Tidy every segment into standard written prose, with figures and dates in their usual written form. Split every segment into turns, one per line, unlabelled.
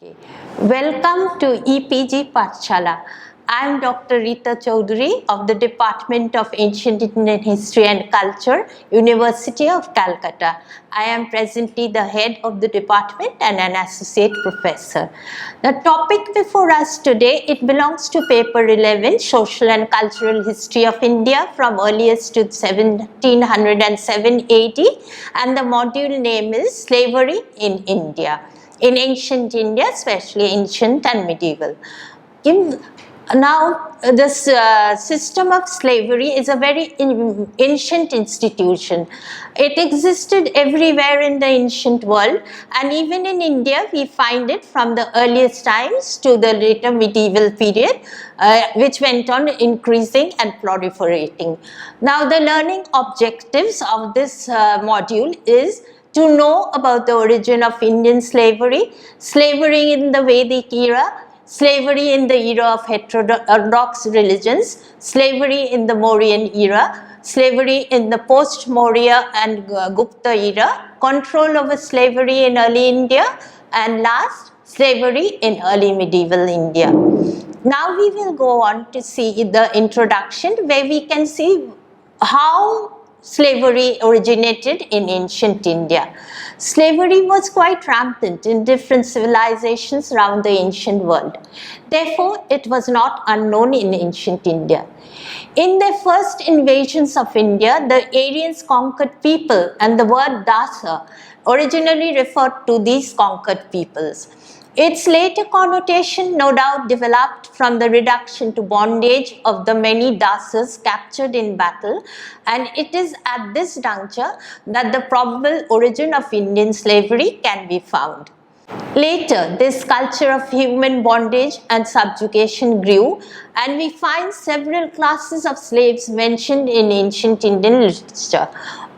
Okay. Welcome to EPG Pathshala. I am Dr. Rita Chaudhary of the Department of Ancient Indian History and Culture, University of Calcutta. I am presently the head of the department and an associate professor. The topic before us today, it belongs to paper 11, Social and Cultural History of India from earliest to 1707 AD, and the module name is Slavery in India. In ancient India, especially ancient and medieval. Now, this system of slavery is a very ancient institution. It existed everywhere in the ancient world, and even in India, we find it from the earliest times to the later medieval period, which went on increasing and proliferating. Now, the learning objectives of this module is to know about the origin of Indian slavery, slavery in the Vedic era, slavery in the era of heterodox religions, slavery in the Mauryan era, slavery in the post-Maurya and Gupta era, control over slavery in early India, and last, slavery in early medieval India. Now we will go on to see the introduction where we can see how slavery originated in ancient India. Slavery was quite rampant in different civilizations around the ancient world. Therefore, it was not unknown in ancient India. In their first invasions of India, the Aryans conquered people, and the word Dasa originally referred to these conquered peoples. Its later connotation no doubt developed from the reduction to bondage of the many Dasas captured in battle, and it is at this juncture that the probable origin of Indian slavery can be found. Later, this culture of human bondage and subjugation grew, and we find several classes of slaves mentioned in ancient Indian literature.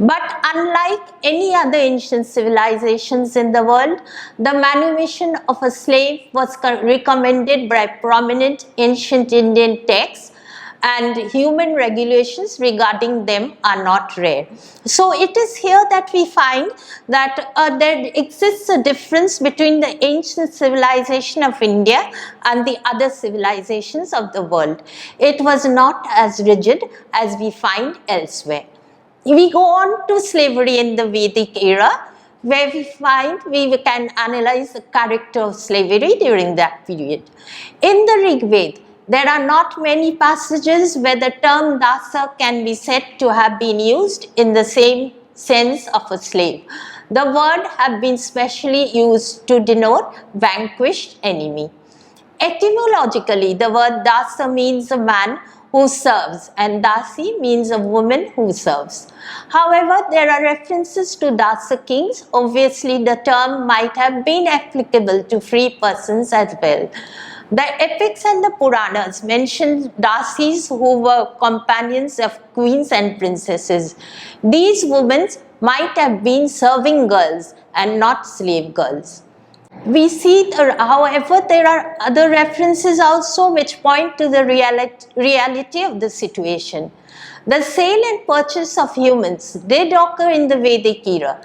But unlike any other ancient civilizations in the world, the manumission of a slave was recommended by prominent ancient Indian texts, and human regulations regarding them are not rare. So it is here that we find that there exists a difference between the ancient civilization of India and the other civilizations of the world. It was not as rigid as we find elsewhere. We go on to slavery in the Vedic era, where we can analyze the character of slavery during that period. In the Rig Veda, there are not many passages where the term Dasa can be said to have been used in the same sense of a slave. The word has been specially used to denote vanquished enemy. Etymologically, the word Dasa means a man who serves, and Dasi means a woman who serves. However, there are references to Dasa kings. Obviously, the term might have been applicable to free persons as well. The epics and the Puranas mention Dasis who were companions of queens and princesses. These women might have been serving girls and not slave girls. We see, however, there are other references also which point to the reality of the situation. The sale and purchase of humans did occur in the Vedic era.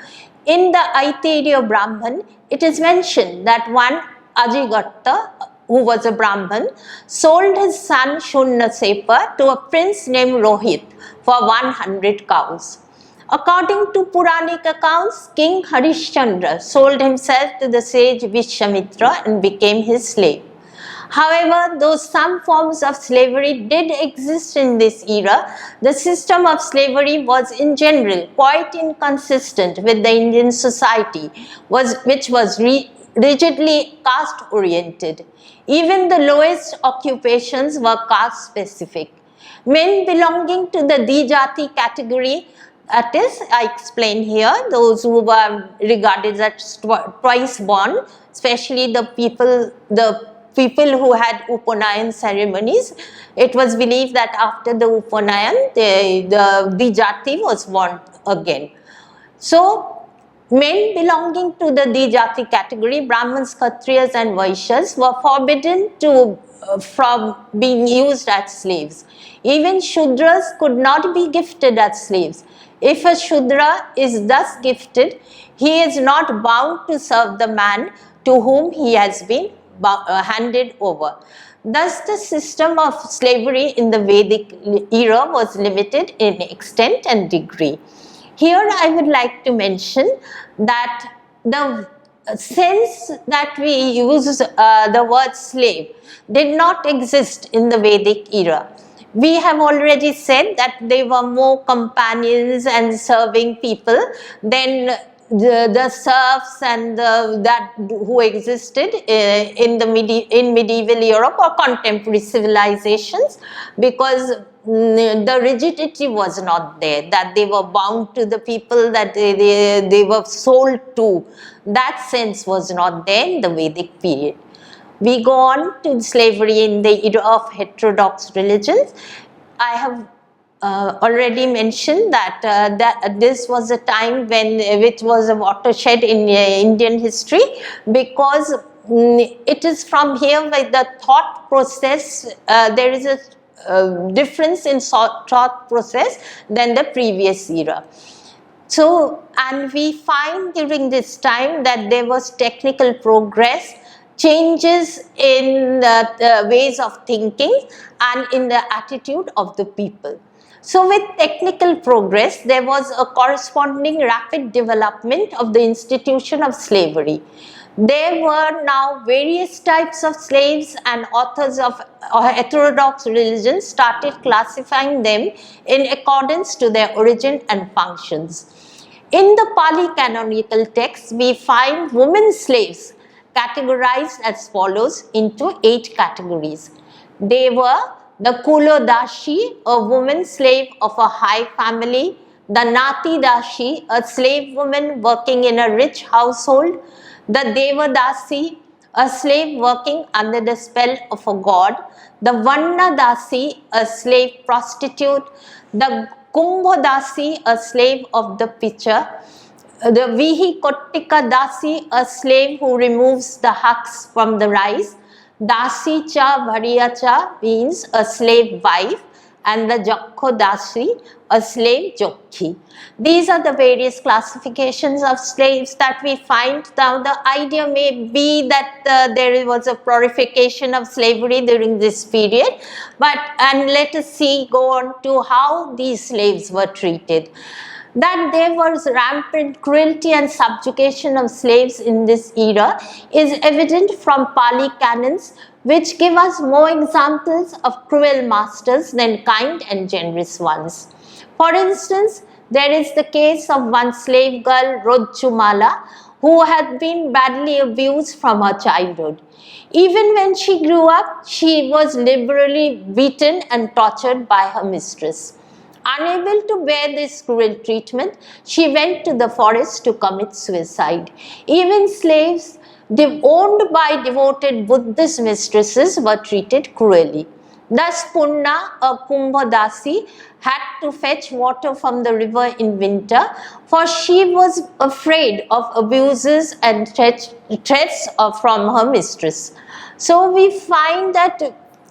In the Aitareya Brahman, it is mentioned that one Ajigatta, who was a Brahman, sold his son Shunnasepa to a prince named Rohit for 100 cows. According to Puranic accounts, King Harishchandra sold himself to the sage Vishwamitra and became his slave. However, though some forms of slavery did exist in this era, the system of slavery was in general quite inconsistent with the Indian society, which was rigidly caste-oriented. Even the lowest occupations were caste-specific. Men belonging to the Dijati category, that is, I explain here, those who were regarded as twice born, especially the people who had Upanayan ceremonies. It was believed that after the Upanayan, the Dijati was born again. So, men belonging to the Dijati category, Brahmins, Kshatriyas and Vaishyas, were forbidden from being used as slaves. Even Shudras could not be gifted as slaves. If a Shudra is thus gifted, he is not bound to serve the man to whom he has been handed over. Thus, the system of slavery in the Vedic era was limited in extent and degree. Here I would like to mention that the sense that we use the word slave did not exist in the Vedic era. We have already said that they were more companions and serving people than the serfs and that who existed in medieval Europe or contemporary civilizations, because the rigidity was not there, that they were bound to the people that they were sold to. That sense was not there in the Vedic period. We go on to slavery in the era of heterodox religions. I have already mentioned that this was a time when which was a watershed in Indian history, because it is from here where the thought process, there is a difference in thought process than the previous era. So, and we find during this time that there was technical progress, changes in the ways of thinking and in the attitude of the people. So, with technical progress, there was a corresponding rapid development of the institution of slavery. There were now various types of slaves, and authors of heterodox religions started classifying them in accordance to their origin and functions. In the Pali canonical texts, we find women slaves categorized as follows into 8 categories. They were the Kulodashi, a woman slave of a high family; the Nati Dashi, a slave woman working in a rich household; the Devadasi, a slave working under the spell of a god; the Vanna Dasi, a slave prostitute; the Kumbhodasi, a slave of the pitcher; the Vihikottika Dasi, a slave who removes the husks from the rice; Dasi cha Bhariya cha means a slave wife; and the Jakho Dasi, a slave jokhi. These are the various classifications of slaves that we find. Now, the idea may be that there was a glorification of slavery during this period, and let us see, go on to how these slaves were treated. That there was rampant cruelty and subjugation of slaves in this era is evident from Pali canons, which give us more examples of cruel masters than kind and generous ones. For instance, there is the case of one slave girl, Rojchumala, who had been badly abused from her childhood. Even when she grew up, she was liberally beaten and tortured by her mistress. Unable to bear this cruel treatment, she went to the forest to commit suicide. Even slaves owned by devoted Buddhist mistresses were treated cruelly. Thus, Punna, a Kumbhodasi, had to fetch water from the river in winter, for she was afraid of abuses and threats from her mistress. So, we find that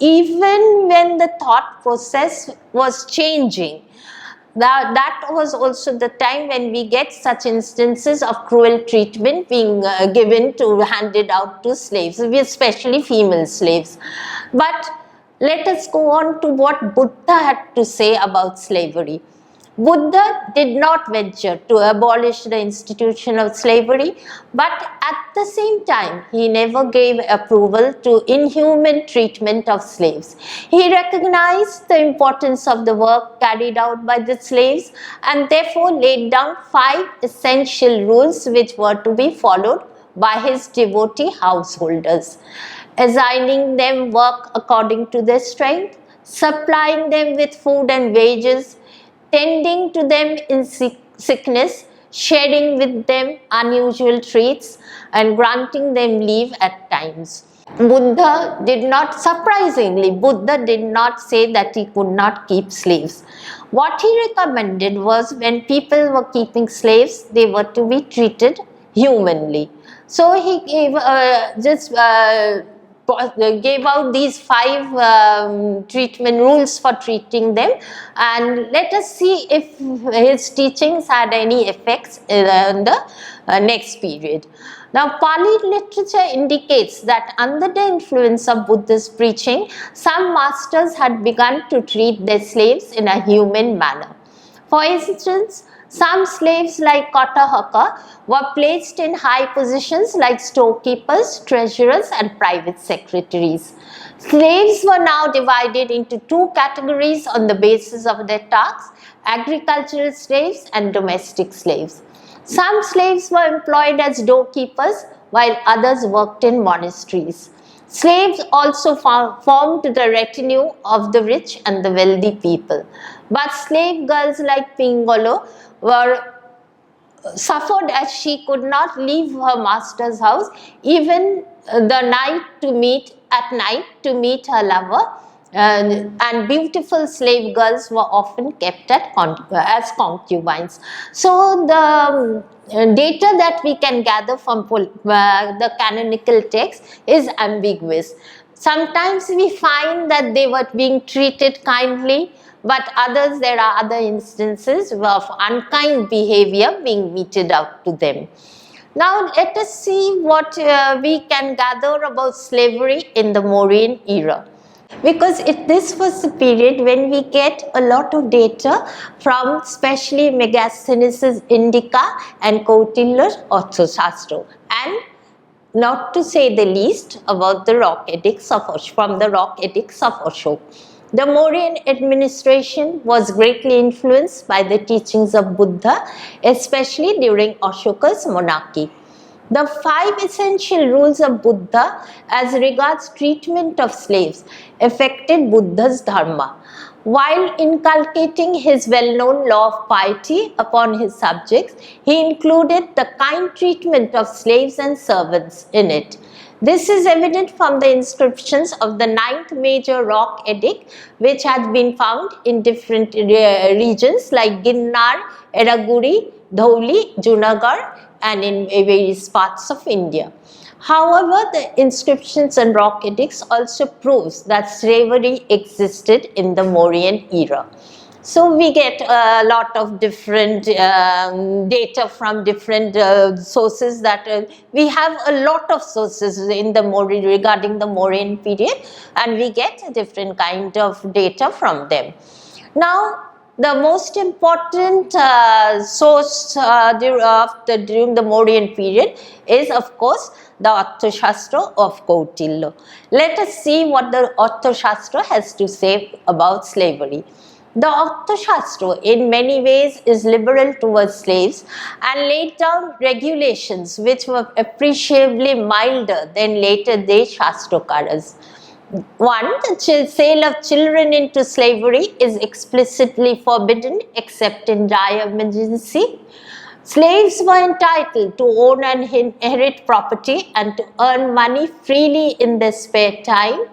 even when the thought process was changing, that was also the time when we get such instances of cruel treatment being handed out to slaves, especially female slaves. But let us go on to what Buddha had to say about slavery. Buddha did not venture to abolish the institution of slavery, but at the same time, he never gave approval to inhuman treatment of slaves. He recognized the importance of the work carried out by the slaves and therefore laid down 5 essential rules which were to be followed by his devotee householders: assigning them work according to their strength, supplying them with food and wages, tending to them in sickness, sharing with them unusual treats, and granting them leave at times. Buddha did not, surprisingly, Buddha did not say that he could not keep slaves. What he recommended was when people were keeping slaves, they were to be treated humanly. So he gave gave out these 5 treatment rules for treating them, and let us see if his teachings had any effects in the next period. Now, Pali literature indicates that under the influence of Buddha's preaching, some masters had begun to treat their slaves in a human manner. For instance, some slaves like Katahaka were placed in high positions like storekeepers, treasurers and private secretaries. Slaves were now divided into two categories on the basis of their tasks: agricultural slaves and domestic slaves. Some slaves were employed as doorkeepers while others worked in monasteries. Slaves also formed the retinue of the rich and the wealthy people. But slave girls like Pingolo were suffered as she could not leave her master's house even at night to meet her lover, and beautiful slave girls were often kept as concubines. So the data that we can gather from the canonical text is ambiguous. Sometimes we find that they were being treated kindly, but there are other instances of unkind behavior being meted out to them. Now let us see what we can gather about slavery in the Mauryan era. Because this was the period when we get a lot of data from especially Megasthenes' Indica and Kautilya's Arthashastra, and not to say the least about the rock edicts of Ashoka. The Mauryan administration was greatly influenced by the teachings of Buddha, especially during Ashoka's monarchy. The 5 essential rules of Buddha as regards treatment of slaves affected Buddha's dharma. While inculcating his well-known law of piety upon his subjects, he included the kind treatment of slaves and servants in it. This is evident from the inscriptions of the 9th major rock edict, which has been found in different regions like Ginnar, Eraguri, Dhauli, Junagadh, and in various parts of India. However, the inscriptions and rock edicts also proves that slavery existed in the Mauryan era. So we get a lot of different data from different sources. We have a lot of sources in the regarding the Mauryan period, and we get a different kind of data from them. Now, the most important source during the Mauryan period is, of course, the Arthashastra of Kautilya. Let us see what the Arthashastra has to say about slavery. The Arthashastra in many ways is liberal towards slaves and laid down regulations which were appreciably milder than later day Shastrakaras. 1. The sale of children into slavery is explicitly forbidden except in dire emergency. Slaves were entitled to own and inherit property and to earn money freely in their spare time.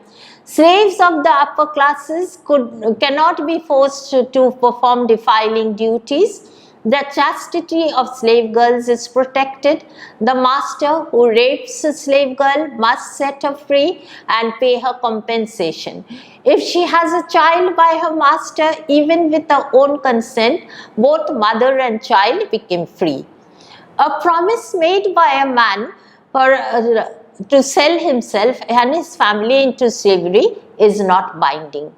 Slaves of the upper classes cannot be forced to perform defiling duties. The chastity of slave girls is protected. The master who rapes a slave girl must set her free and pay her compensation. If she has a child by her master, even with her own consent, both mother and child became free. A promise made by a man to sell himself and his family into slavery is not binding.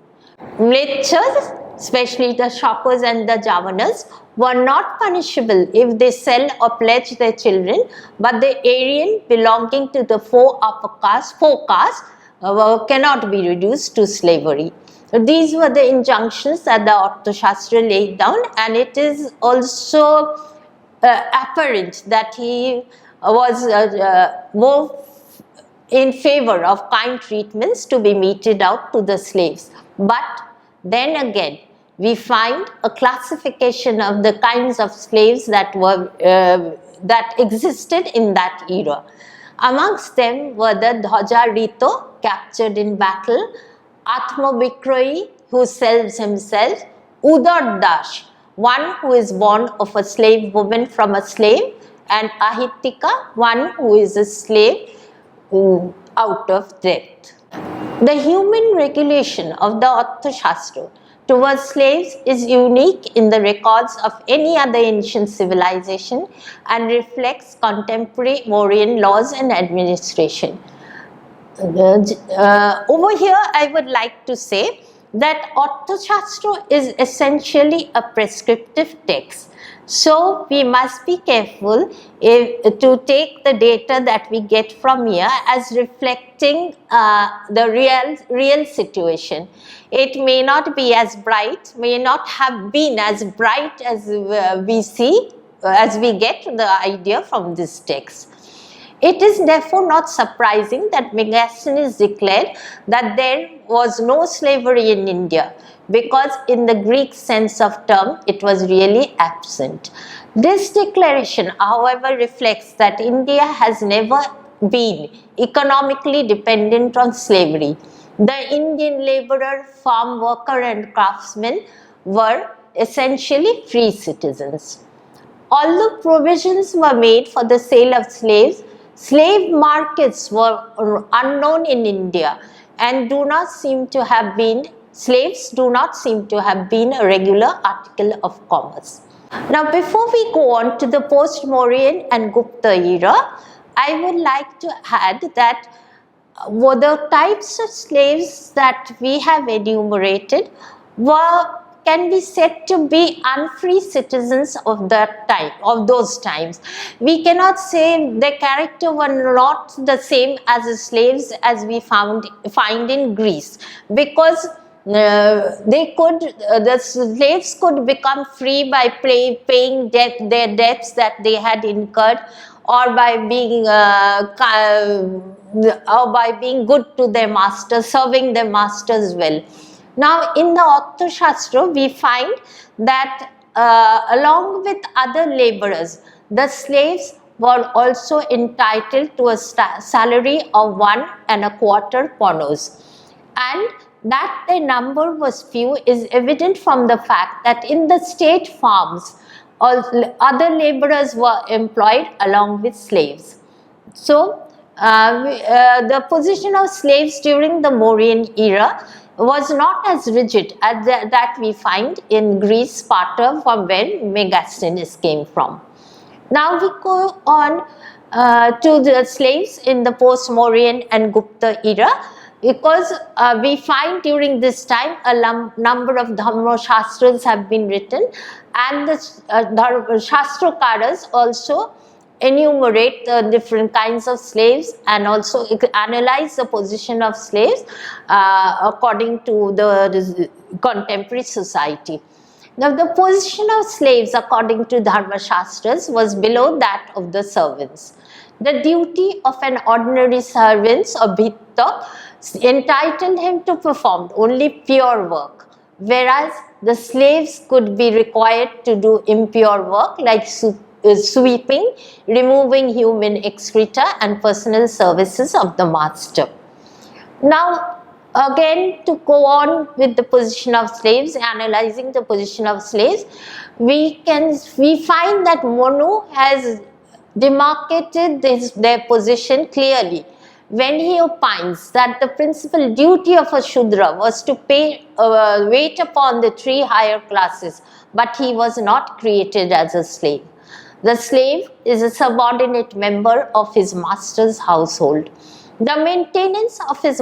Mlecchas, especially the shoppers and the javanas, were not punishable if they sell or pledge their children, but the Aryan belonging to the four castes cannot be reduced to slavery. These were the injunctions that the Arthashastra laid down, and it is also apparent that he was more in favor of kind treatments to be meted out to the slaves. But then again, we find a classification of the kinds of slaves that existed in that era. Amongst them were the Dhwaja Rito, captured in battle, Atmavikrohi, who sells himself, Udar Dash, one who is born of a slave woman from a slave, and Ahitika, one who is a slave out of debt. The human regulation of the Arthashastra towards slaves is unique in the records of any other ancient civilization and reflects contemporary Mauryan laws and administration. Over here, I would like to say that Arthashastra is essentially a prescriptive text. So we must be careful to take the data that we get from here as reflecting the real situation. It may not be as bright, may not have been as bright as we see, as we get the idea from this text. It is therefore not surprising that Megasthenes declared that there was no slavery in India, because in the Greek sense of term it was really absent. This declaration, however, reflects that India has never been economically dependent on slavery. The Indian laborer, farm worker and craftsman were essentially free citizens. Although provisions were made for the sale of slaves, slave markets were unknown in India and slaves do not seem to have been a regular article of commerce. Now, before we go on to the post-Mauryan and Gupta era, I would like to add that the types of slaves that we have enumerated can be said to be unfree citizens of that time, of those times. We cannot say their character were not the same as the slaves as we find in Greece, because the slaves could become free by paying their debts that they had incurred, or by being good to their masters, serving their masters well. Now, in the Arthashastra, we find that along with other laborers, the slaves were also entitled to a salary of 1¼ ponos. And that their number was few is evident from the fact that in the state farms, other laborers were employed along with slaves. So, the position of slaves during the Mauryan era was not as rigid as that we find in Greece, Sparta, from where Megasthenes came from. Now we go on to the slaves in the post-Mauryan and Gupta era, because we find during this time a number of Dhamma Shastras have been written, and the Shastrakaras also enumerate the different kinds of slaves and also analyze the position of slaves according to the contemporary society. Now, the position of slaves according to Dharma Shastras was below that of the servants. The duty of an ordinary servant or bhitta entitled him to perform only pure work, whereas the slaves could be required to do impure work like sweeping, removing human excreta and personal services of the master. Now, again, to go on with the position of slaves, analyzing the position of slaves, we find that Manu has demarcated their position clearly when he opines that the principal duty of a Shudra was to wait upon the 3 higher classes, but he was not created as a slave. The slave is a subordinate member of his master's household. The maintenance of his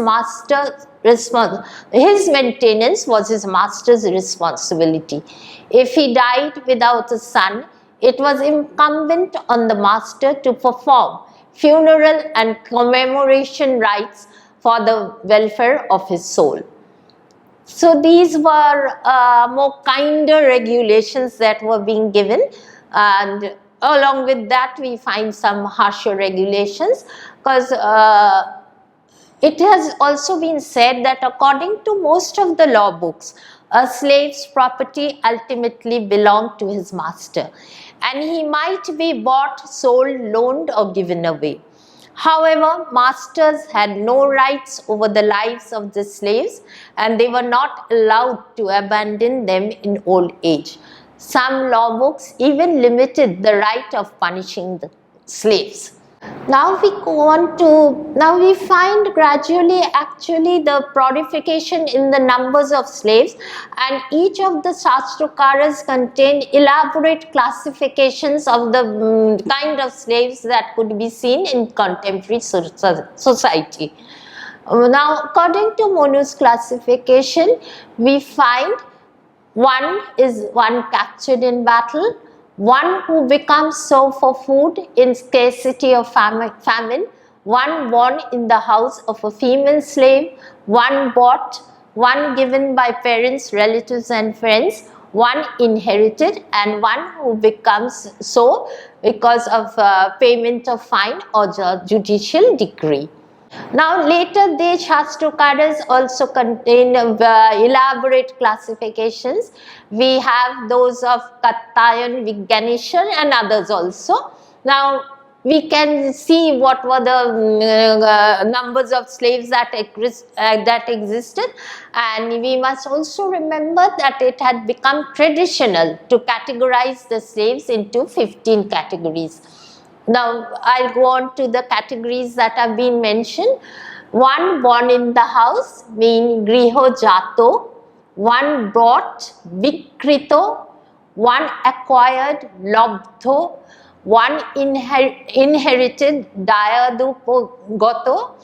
maintenance was his master's responsibility. If he died without a son, it was incumbent on the master to perform funeral and commemoration rites for the welfare of his soul. So these were more kinder regulations that were being given, and along with that we find some harsher regulations, because it has also been said that according to most of the law books, a slave's property ultimately belonged to his master, and he might be bought, sold, loaned or given away. However, masters had no rights over the lives of the slaves, and they were not allowed to abandon them in old age. Some law books even limited the right of punishing the slaves. Now we go on to, now we find gradually actually the proliferation in the numbers of slaves, and each of the Shastrakaras contained elaborate classifications of the kind of slaves that could be seen in contemporary society. Now according to Manu's classification, we find one is one captured in battle, one who becomes so for food in scarcity of famine, one born in the house of a female slave, one bought, one given by parents, relatives and friends, one inherited, and one who becomes so because of payment of fine or judicial decree. Now later the Shastrakaras also contain elaborate classifications. We have those of Kattayan, Vigyaneshwar and others also. Now we can see what were the numbers of slaves that existed, and we must also remember that it had become traditional to categorize the slaves into 15 categories. Now I'll go on to the categories that have been mentioned. One born in the house, mean Griho Jato, one brought, Vikrito, one acquired, Lobdho, one inherited, Dayadupo Goto,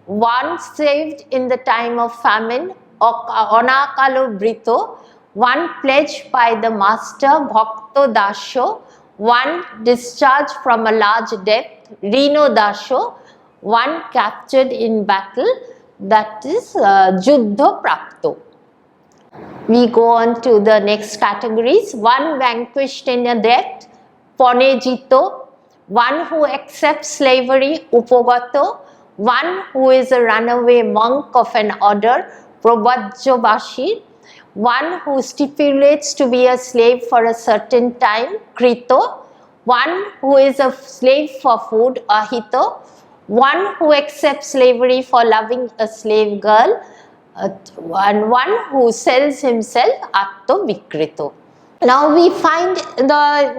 one saved in the time of famine, Onakalo Brito, one pledged by the master, Bhakto Dasho, one discharged from a large debt, Rino Dasho, one captured in battle, that is Juddho Prapto. We go on to the next categories. One vanquished in a debt, Ponejito, one who accepts slavery, Upogato, one who is a runaway monk of an order, Probajjobashi, one who stipulates to be a slave for a certain time, Krito, one who is a slave for food, Ahito, one who accepts slavery for loving a slave girl, and one who sells himself, Atto Vikrito. Now we find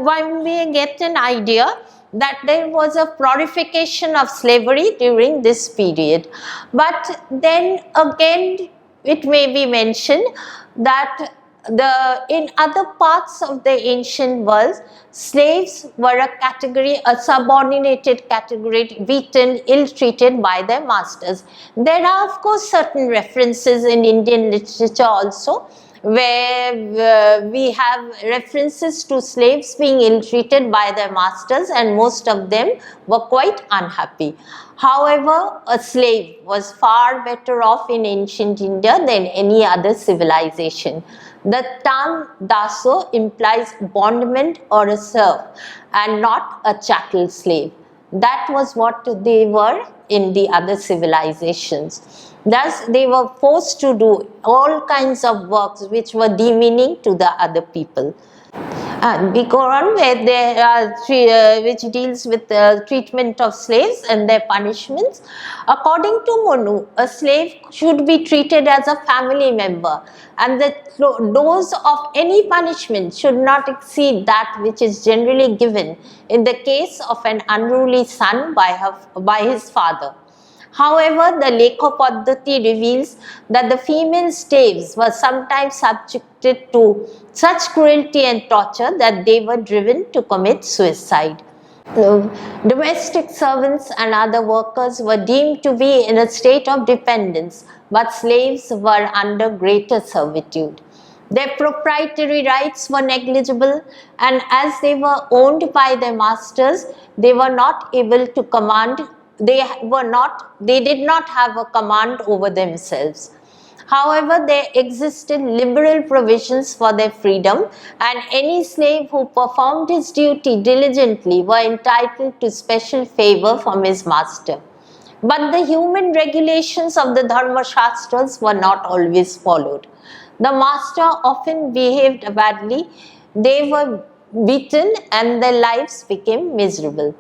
when we get an idea that there was a proliferation of slavery during this period. But then again it may be mentioned that in other parts of the ancient world, slaves were a category, a subordinated category, beaten, ill-treated by their masters. There are of course certain references in Indian literature also, where we have references to slaves being ill-treated by their masters, and most of them were quite unhappy. However, a slave was far better off in ancient India than any other civilization. The term daso implies bondman or a serf and not a chattel slave. That was what they were in the other civilizations. Thus, they were forced to do all kinds of works which were demeaning to the other people. And we go on where there are which deals with the treatment of slaves and their punishments. According to Manu, a slave should be treated as a family member, and the dose of any punishment should not exceed that which is generally given in the case of an unruly son by his father. However, the Lekha Paddhati reveals that the female slaves were sometimes subjected to such cruelty and torture that they were driven to commit suicide. Domestic servants and other workers were deemed to be in a state of dependence, but slaves were under greater servitude. Their proprietary rights were negligible, and as they were owned by their masters, they were not able to command. They did not have a command over themselves. However, there existed liberal provisions for their freedom, and any slave who performed his duty diligently were entitled to special favor from his master. But the human regulations of the Dharma Shastras were not always followed. The master often behaved badly, they were beaten, and their lives became miserable.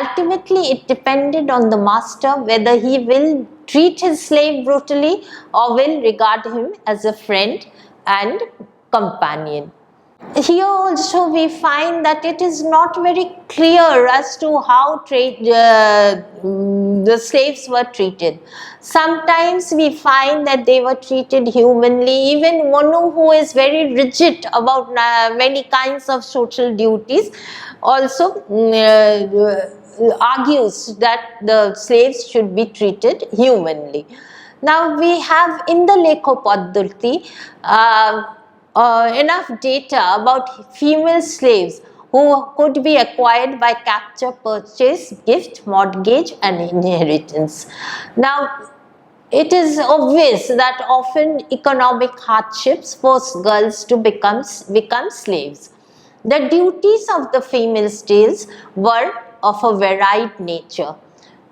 Ultimately, it depended on the master whether he will treat his slave brutally or will regard him as a friend and companion. Here also we find that it is not very clear as to how the slaves were treated. Sometimes we find that they were treated humanly. Even Monu, who is very rigid about many kinds of social duties, also argues that the slaves should be treated humanly. Now we have in the Lekho Paddhati enough data about female slaves who could be acquired by capture, purchase, gift, mortgage and inheritance. Now, it is obvious that often economic hardships force girls to become slaves. The duties of the female slaves were of a varied nature,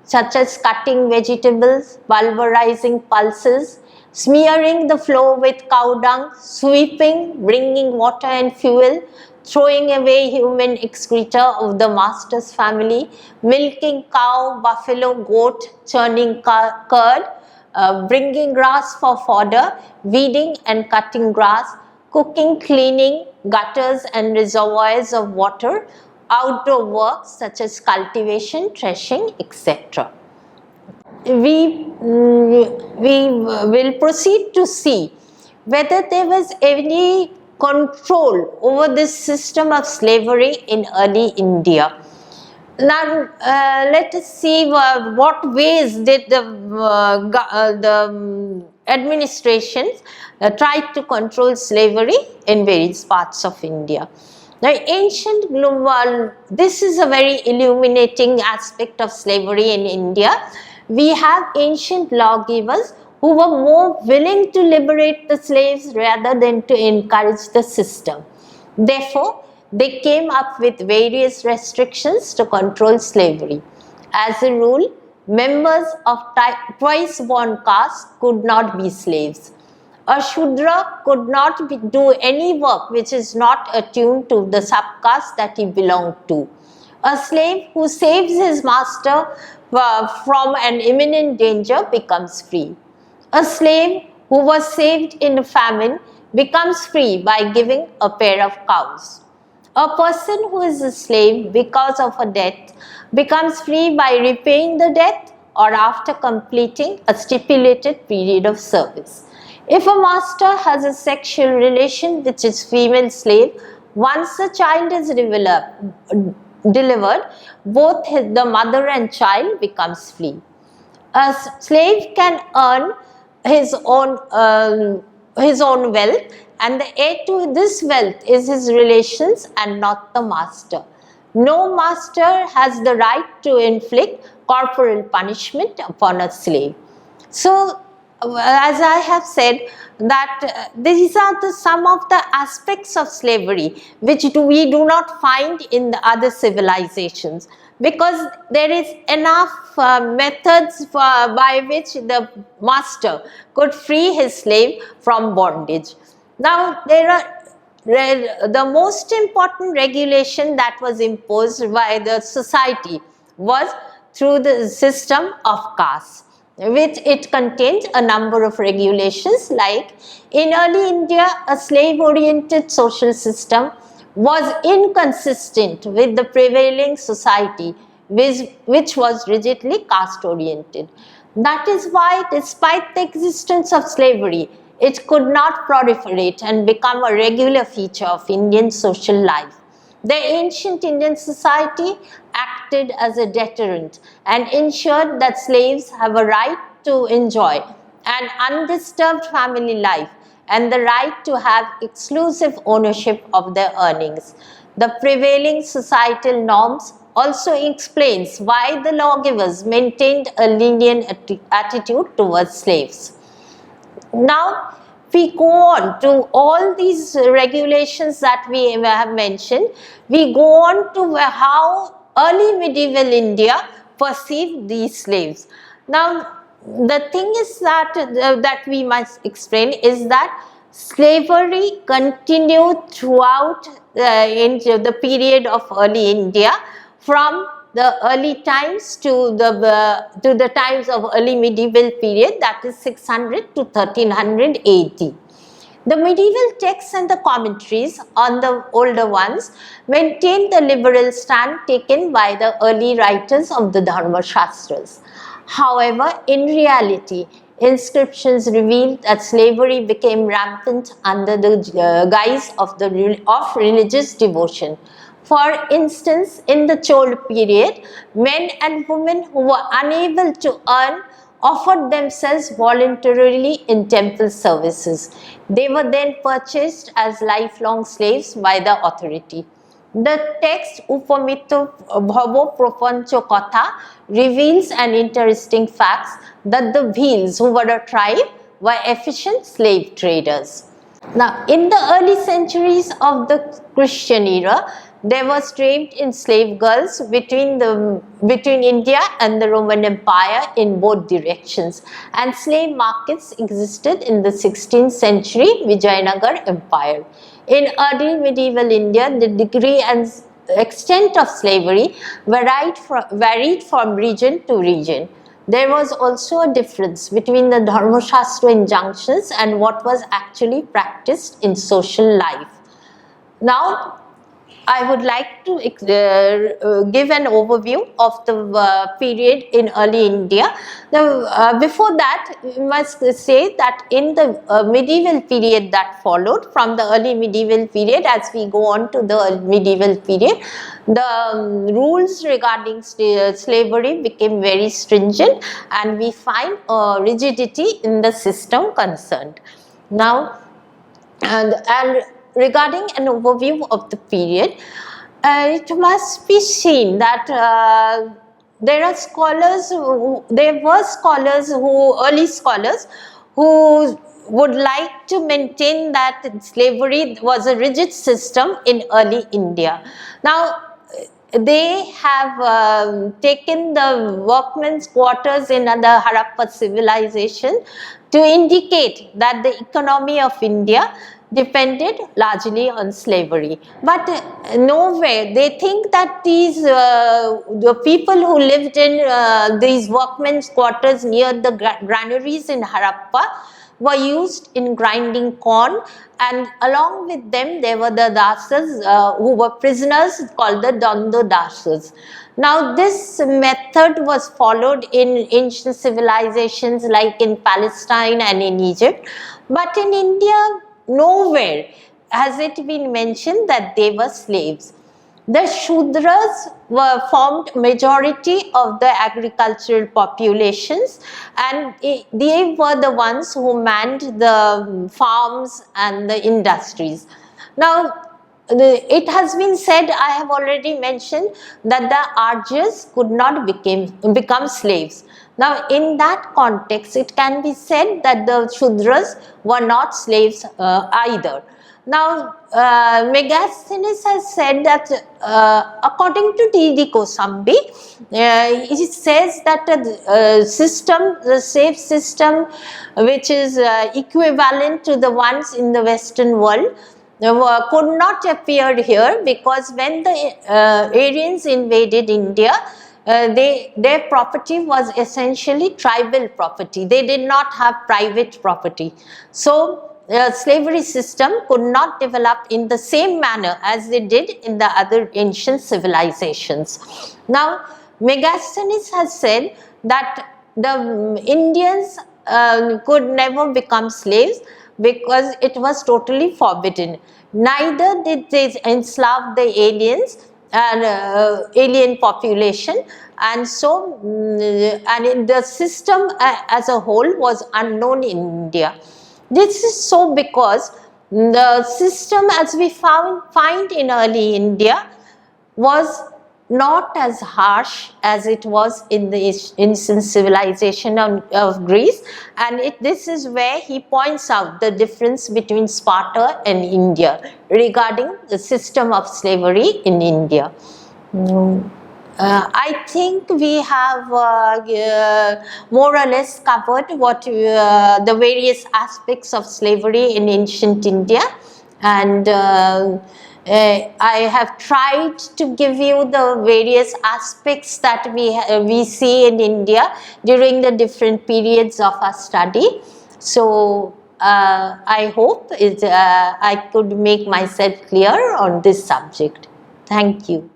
such as cutting vegetables, pulverizing pulses, smearing the floor with cow dung, sweeping, bringing water and fuel, throwing away human excreta of the master's family, milking cow, buffalo, goat, churning curd, bringing grass for fodder, weeding and cutting grass, cooking, cleaning gutters and reservoirs of water, outdoor work such as cultivation, threshing, etc. We will proceed to see whether there was any control over this system of slavery in early India. Now, let us see what ways did the administrations try to control slavery in various parts of India. Now, ancient global, this is a very illuminating aspect of slavery in India. We have ancient lawgivers who were more willing to liberate the slaves rather than to encourage the system. Therefore, they came up with various restrictions to control slavery. As a rule, members of twice born caste could not be slaves. A Shudra could not do any work which is not attuned to the subcaste that he belonged to. A slave who saves his master from an imminent danger becomes free. A slave who was saved in a famine becomes free by giving a pair of cows. A person who is a slave because of a debt becomes free by repaying the debt or after completing a stipulated period of service. If a master has a sexual relation with his female slave, once the child is delivered, both the mother and child becomes free. A slave can earn his own wealth, and the heir to this wealth is his relations and not the master. No master has the right to inflict corporal punishment upon a slave. So, as I have said, that these are some of the aspects of slavery which we do not find in the other civilizations, because there is enough methods by which the master could free his slave from bondage. Now, there are the most important regulation that was imposed by the society was through the system of castes, which it contains a number of regulations. Like in early India, a slave oriented social system was inconsistent with the prevailing society, which was rigidly caste oriented. That is why, despite the existence of slavery, it could not proliferate and become a regular feature of Indian social life. The ancient Indian society acted as a deterrent and ensured that slaves have a right to enjoy an undisturbed family life and the right to have exclusive ownership of their earnings. The prevailing societal norms also explains why the lawgivers maintained a lenient attitude towards slaves. Now, we go on to all these regulations that we have mentioned. We go on to how early medieval India perceived these slaves. Now, the thing is that we must explain is that slavery continued throughout into the period of early India, from the early times to the times of early medieval period, that is 600 to 1300 AD. The medieval texts and the commentaries on the older ones maintained the liberal stand taken by the early writers of the Dharma Shastras. However, in reality, inscriptions reveal that slavery became rampant under the guise of religious devotion. For instance, in the Chol period, men and women who were unable to earn offered themselves voluntarily in temple services. They were then purchased as lifelong slaves by the authority. The text Upamito Bhavo Propancho Katha reveals an interesting fact that the Bhils, who were a tribe, were efficient slave traders. Now, in the early centuries of the Christian era, there was trade in slave girls between India and the Roman Empire in both directions, and slave markets existed in the 16th century Vijayanagar Empire. In early medieval India, the degree and extent of slavery varied from region to region. There was also a difference between the Dharma Shastra injunctions and what was actually practiced in social life. Now, I would like to give an overview of the period in early India. Before that, we must say that in the medieval period that followed, from the early medieval period, as we go on to the medieval period, the rules regarding slavery became very stringent, and we find rigidity in the system concerned. Now, and regarding an overview of the period, it must be seen that there were scholars early scholars who would like to maintain that slavery was a rigid system in early India. Now, they have taken the workmen's quarters in the Harappa civilization to indicate that the economy of India depended largely on slavery. But nowhere, they think that these the people who lived in these workmen's quarters near the granaries in Harappa were used in grinding corn, and along with them there were the dasas who were prisoners called the Dando dasas. Now, this method was followed in ancient civilizations like in Palestine and in Egypt, but in India nowhere has it been mentioned that they were slaves. The Shudras formed majority of the agricultural populations, and they were the ones who manned the farms and the industries. Now, it has been said, I have already mentioned, that the Aryas could not become slaves. Now, in that context, it can be said that the Shudras were not slaves either. Now, Megasthenes has said that according to D.D. Kosambi, he says that the slave system, which is equivalent to the ones in the Western world, could not appear here, because when the Aryans invaded India, their property was essentially tribal property. They did not have private property. So, slavery system could not develop in the same manner as they did in the other ancient civilizations. Now, Megasthenes has said that the Indians could never become slaves because it was totally forbidden. Neither did they enslave the aliens and alien population, and so and the system as a whole was unknown in India. This is so because the system as we find in early India was not as harsh as it was in the ancient civilization of Greece, and this is where he points out the difference between Sparta and India regarding the system of slavery in India. I think we have more or less covered what the various aspects of slavery in ancient India, and I have tried to give you the various aspects that we see in India during the different periods of our study. So, I hope I could make myself clear on this subject. Thank you.